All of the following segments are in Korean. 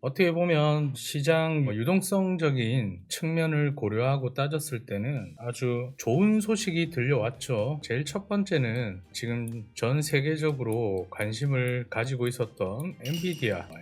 어떻게 보면 시장 유동성적인 측면을 고려하고 따졌을 때는 아주 좋은 소식이 들려왔죠. 제일 첫 번째는 지금 전 세계적으로 관심을 가지고 있었던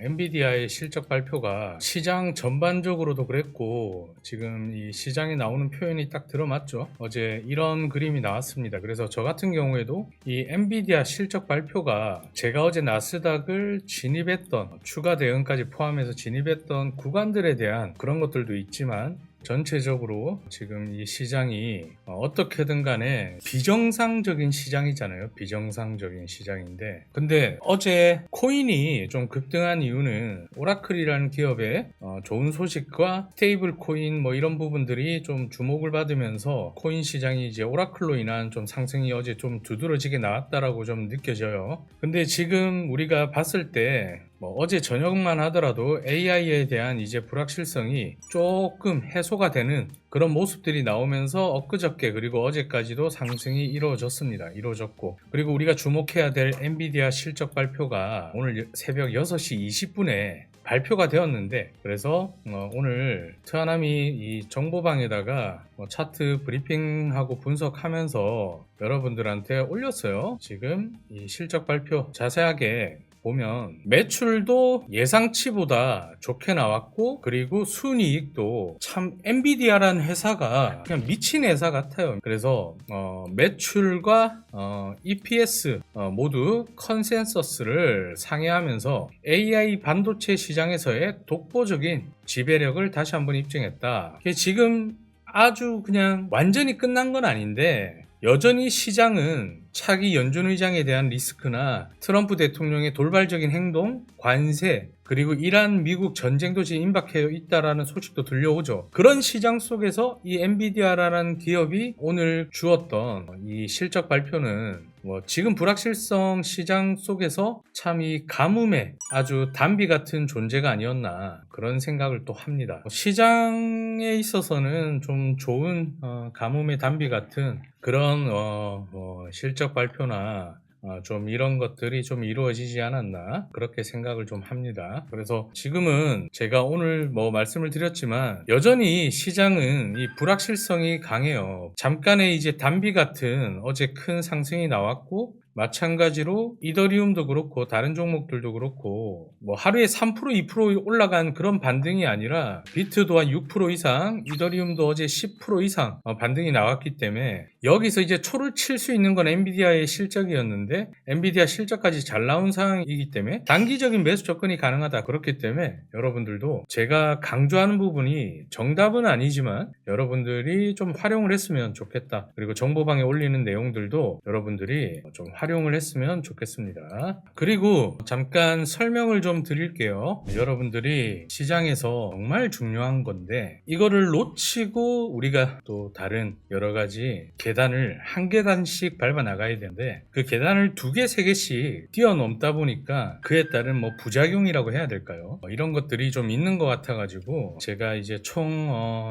엔비디아의 실적 발표가 시장 전반적으로도 그랬고, 지금 이 시장에 나오는 표현이 딱 들어맞죠. 어제 이런 그림이 나왔습니다. 그래서 저 같은 경우에도 이 엔비디아 실적 발표가 제가 어제 나스닥을 진입했던, 추가 대응까지 포함해서 진입했던 구간들에 대한 그런 것들도 있지만, 전체적으로 지금 이 시장이 어떻게든 간에 비정상적인 시장이잖아요. 비정상적인 시장인데, 근데 어제 코인이 좀 급등한 이유는 오라클이라는 기업의 좋은 소식과 스테이블 코인 이런 부분들이 좀 주목을 받으면서 코인 시장이 이제 오라클로 인한 좀 상승이 어제 좀 두드러지게 나왔다라고 좀 느껴져요. 근데 지금 우리가 봤을 때 어제 저녁만 하더라도 AI에 대한 이제 불확실성이 조금 해소가 되는 그런 모습들이 나오면서 엊그저께 그리고 어제까지도 상승이 이루어졌고, 그리고 우리가 주목해야 될 엔비디아 실적 발표가 오늘 새벽 6시 20분에 발표가 되었는데, 그래서 오늘 트하남이 이 정보방에다가 차트 브리핑하고 분석하면서 여러분들한테 올렸어요. 지금 이 실적 발표 자세하게 보면 매출도 예상치보다 좋게 나왔고, 그리고 순이익도 참 엔비디아라는 회사가 그냥 미친 회사 같아요. 그래서 매출과 EPS 모두 컨센서스를 상회하면서 AI 반도체 시장에서의 독보적인 지배력을 다시 한번 입증했다. 지금 아주 그냥 완전히 끝난 건 아닌데, 여전히 시장은 차기 연준 의장에 대한 리스크나 트럼프 대통령의 돌발적인 행동, 관세, 그리고 이란 미국 전쟁도 지금 임박해 있다라는 소식도 들려오죠. 그런 시장 속에서 이 엔비디아라는 기업이 오늘 주었던 이 실적 발표는 지금 불확실성 시장 속에서 참 이 가뭄의 아주 단비 같은 존재가 아니었나, 그런 생각을 또 합니다. 시장에 있어서는 좀 좋은 가뭄의 단비 같은 그런 실적 발표나 좀 이런 것들이 좀 이루어지지 않았나, 그렇게 생각을 좀 합니다. 그래서 지금은 제가 오늘 말씀을 드렸지만 여전히 시장은 이 불확실성이 강해요. 잠깐의 이제 단비 같은 어제 큰 상승이 나왔고, 마찬가지로 이더리움도 그렇고 다른 종목들도 그렇고 하루에 3% 2% 올라간 그런 반등이 아니라 비트도 한 6% 이상, 이더리움도 어제 10% 이상 반등이 나왔기 때문에 여기서 이제 초를 칠 수 있는 건 엔비디아의 실적이었는데, 엔비디아 실적까지 잘 나온 상황이기 때문에 단기적인 매수 접근이 가능하다. 그렇기 때문에 여러분들도 제가 강조하는 부분이 정답은 아니지만 여러분들이 좀 활용을 했으면 좋겠다. 그리고 정보방에 올리는 내용들도 여러분들이 좀 활용을 했으면 좋겠습니다. 그리고 잠깐 설명을 좀 드릴게요. 여러분들이 시장에서 정말 중요한 건데, 이거를 놓치고 우리가 또 다른 여러 가지 계단을 한 계단씩 밟아 나가야 되는데, 그 계단을 2개, 3개씩 뛰어넘다 보니까 그에 따른 부작용이라고 해야 될까요? 이런 것들이 좀 있는 것 같아가지고 제가 이제 총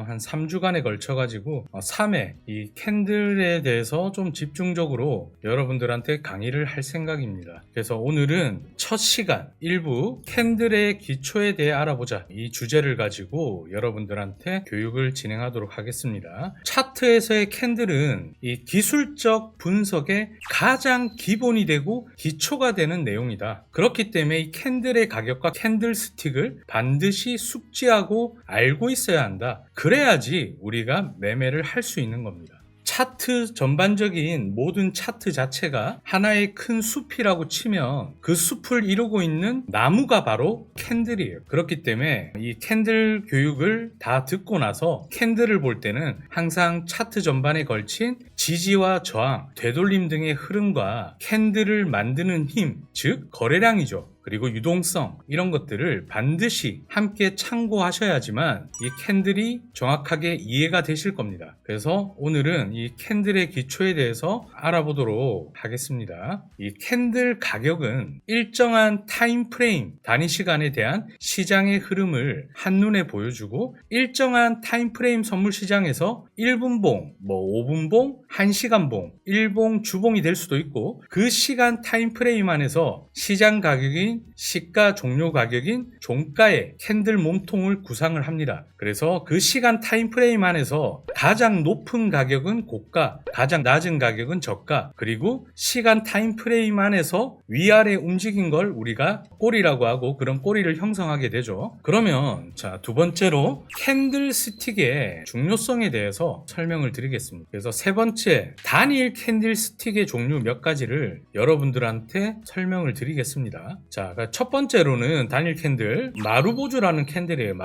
한 3주간에 걸쳐가지고 3회 이 캔들에 대해서 좀 집중적으로 여러분들한테 강의를 할 생각입니다. 그래서 오늘은 첫 시간 일부 캔들의 기초에 대해 알아보자, 이 주제를 가지고 여러분들한테 교육을 진행하도록 하겠습니다. 차트에서의 캔들은 이 기술적 분석의 가장 기본이 되고 기초가 되는 내용이다. 그렇기 때문에 이 캔들의 가격과 캔들스틱을 반드시 숙지하고 알고 있어야 한다. 그래야지 우리가 매매를 할 수 있는 겁니다. 차트 전반적인 모든 차트 자체가 하나의 큰 숲이라고 치면 그 숲을 이루고 있는 나무가 바로 캔들이에요. 그렇기 때문에 이 캔들 교육을 다 듣고 나서 캔들을 볼 때는 항상 차트 전반에 걸친 지지와 저항, 되돌림 등의 흐름과 캔들을 만드는 힘, 즉 거래량이죠. 그리고 유동성, 이런 것들을 반드시 함께 참고하셔야지만 이 캔들이 정확하게 이해가 되실 겁니다. 그래서 오늘은 이 캔들의 기초에 대해서 알아보도록 하겠습니다. 이 캔들 가격은 일정한 타임프레임, 단위 시간에 대한 시장의 흐름을 한눈에 보여주고, 일정한 타임프레임 선물 시장에서 1분봉, 5분봉, 1시간봉, 일봉, 주봉이 될 수도 있고, 그 시간 타임프레임 안에서 시장 가격인 가격인 시가 종료 가격인 종가의 캔들 몸통을 구상을 합니다. 그래서 그 시간 타임프레임 안에서 가장 높은 가격은 고가, 가장 낮은 가격은 저가, 그리고 시간 타임프레임 안에서 위아래 움직인 걸 우리가 꼬리라고 하고 그런 꼬리를 형성하게 되죠. 그러면 자, 두 번째로 캔들스틱의 중요성에 대해서 설명을 드리겠습니다. 그래서 세 번째, 단일 캔들스틱의 종류 몇 가지를 여러분들한테 설명을 드리겠습니다. 자, 첫 번째로는 단일 캔들, 마루보주라는 캔들이에요.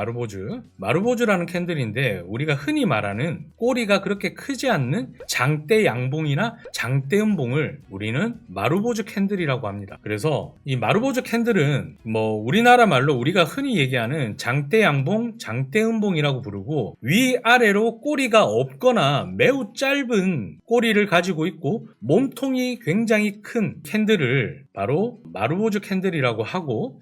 마루보주라는 캔들인데 우리가 흔히 말하는 꼬리가 그렇게 크지 않는 장대 양봉이나 장대 음봉을 우리는 마루보주 캔들이라고 합니다. 그래서 이 마루보주 캔들은 뭐 우리나라 말로 우리가 흔히 얘기하는 장대 양봉, 장대 음봉이라고 부르고 위아래로 꼬리가 없거나 매우 짧은 꼬리를 가지고 있고 몸통이 굉장히 큰 캔들을 바로 마루보주 캔들이라고 하고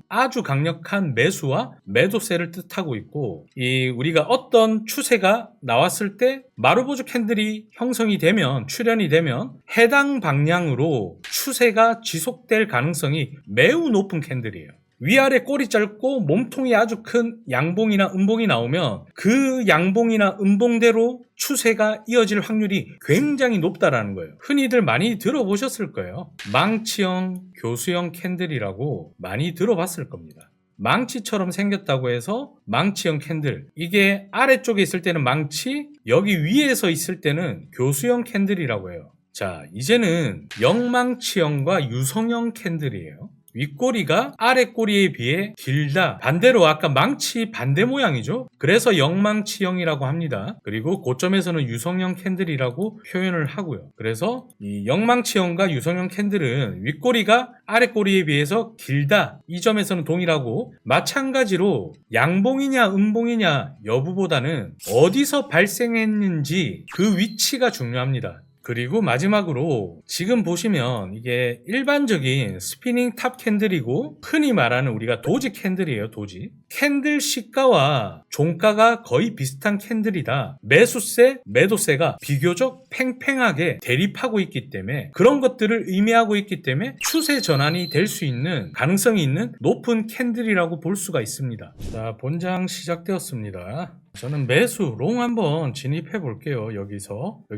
아주 강력한 매수와 매도세를 뜻하고 있고 이 우리가 어떤 추세가 나왔을 때 마루보주 캔들이 형성이 되면 출현이 되면 해당 방향으로 추세가 지속될 가능성이 매우 높은 캔들이에요. 위아래 꼬리 짧고 몸통이 아주 큰 양봉이나 음봉이 나오면 그 양봉이나 음봉대로 추세가 이어질 확률이 굉장히 높다라는 거예요. 흔히들 많이 들어보셨을 거예요. 망치형, 교수형 캔들이라고 많이 들어봤을 겁니다. 망치처럼 생겼다고 해서 망치형 캔들, 이게 아래쪽에 있을 때는 망치, 여기 위에서 있을 때는 교수형 캔들이라고 해요. 자, 이제는 영망치형과 유성형 캔들이에요. 윗꼬리가 아랫꼬리에 비해 길다. 반대로 아까 망치 반대 모양이죠. 그래서 영망치형이라고 합니다. 그리고 고점에서는 유성형 캔들이라고 표현을 하고요. 그래서 이 영망치형과 유성형 캔들은 윗꼬리가 아랫꼬리에 비해서 길다. 이 점에서는 동일하고 마찬가지로 양봉이냐 음봉이냐 여부보다는 어디서 발생했는지 그 위치가 중요합니다. 그리고 마지막으로 지금 보시면 이게 일반적인 스피닝 탑 캔들이고 흔히 말하는 우리가 도지 캔들이에요. 도지. 캔들 시가와 종가가 거의 비슷한 캔들이다. 매수세, 매도세가 비교적 팽팽하게 대립하고 있기 때문에 그런 것들을 의미하고 있기 때문에 추세 전환이 될 수 있는 가능성이 있는 높은 캔들이라고 볼 수가 있습니다. 자, 본장 시작되었습니다. 저는 매수 롱 한번 진입해 볼게요. 여기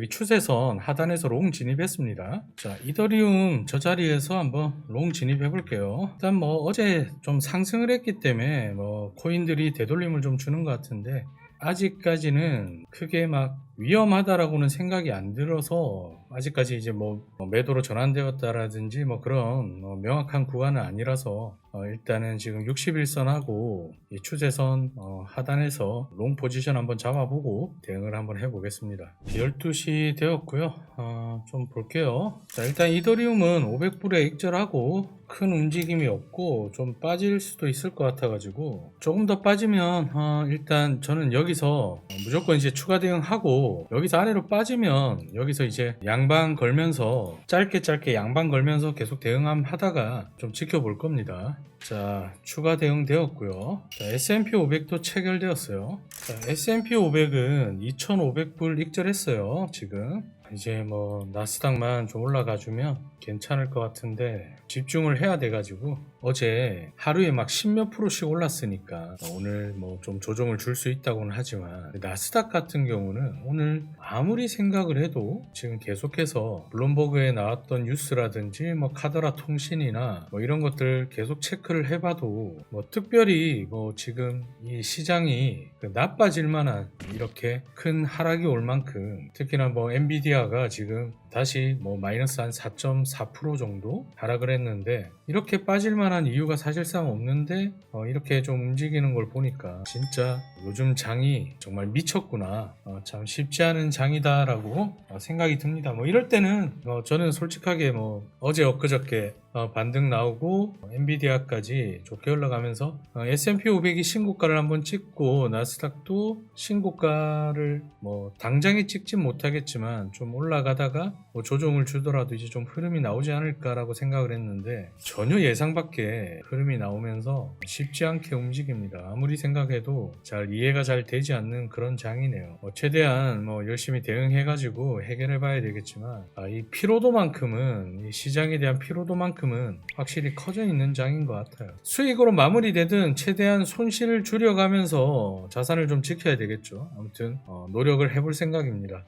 추세선 하단에서 롱 진입했습니다. 자, 이더리움 저 자리에서 한번 롱 진입해 볼게요. 일단 뭐 어제 좀 상승을 했기 때문에 뭐 코인들이 되돌림을 좀 주는 것 같은데 아직까지는 크게 막 위험하다라고는 생각이 안 들어서 아직까지 이제 뭐 매도로 전환되었다라든지 뭐 그런 명확한 구간은 아니라서 일단은 지금 61선하고 이 추세선 하단에서 롱 포지션 한번 잡아보고 대응을 한번 해보겠습니다. 12시 되었고요. 좀 볼게요. 자, 일단 이더리움은 500불에 익절하고 큰 움직임이 없고 좀 빠질 수도 있을 것 같아가지고 조금 더 빠지면 일단 저는 여기서 무조건 이제 추가 대응하고 여기서 아래로 빠지면 여기서 이제 양방 걸면서 짧게 양방 걸면서 계속 대응하다가 좀 지켜볼 겁니다. 자, 추가 대응 되었고요. 자, S&P 500도 체결되었어요. 자, S&P 500은 2,500불 익절했어요. 지금 이제 뭐 나스닥만 좀 올라가주면 괜찮을 것 같은데 집중을 해야 돼가지고 어제 하루에 막 10몇 프로씩 올랐으니까 오늘 뭐 좀 조정을 줄 수 있다고는 하지만 나스닥 같은 경우는 오늘 아무리 생각을 해도 지금 계속해서 블룸버그에 나왔던 뉴스라든지 뭐 카더라 통신이나 뭐 이런 것들 계속 체크를 해봐도 뭐 특별히 뭐 지금 이 시장이 나빠질 만한 이렇게 큰 하락이 올 만큼 특히나 뭐 엔비디아가 지금 다시 뭐 마이너스 한 4.4% 정도 하락을 했는데 이렇게 빠질 만한 이유가 사실상 없는데 이렇게 좀 움직이는 걸 보니까 진짜 요즘 장이 정말 미쳤구나, 참 쉽지 않은 장이다 라고 생각이 듭니다. 뭐 이럴 때는 저는 솔직하게 뭐 어제 엊그저께 반등 나오고 엔비디아까지 좋게 올라가면서 S&P 500이 신고가를 한번 찍고 나스닥도 신고가를 뭐 당장에 찍진 못하겠지만 좀 올라가다가 뭐 조정을 주더라도 이제 좀 흐름이 나오지 않을까라고 생각을 했는데 전혀 예상 밖의 흐름이 나오면서 쉽지 않게 움직입니다. 아무리 생각해도 잘 이해가 잘 되지 않는 그런 장이네요. 최대한 열심히 대응해가지고 해결해 봐야 되겠지만 이 피로도만큼은, 이 시장에 대한 피로도만큼은 확실히 커져 있는 장인 것 같아요. 수익으로 마무리되든 최대한 손실을 줄여가면서 자산을 좀 지켜야 되겠죠. 아무튼 노력을 해볼 생각입니다.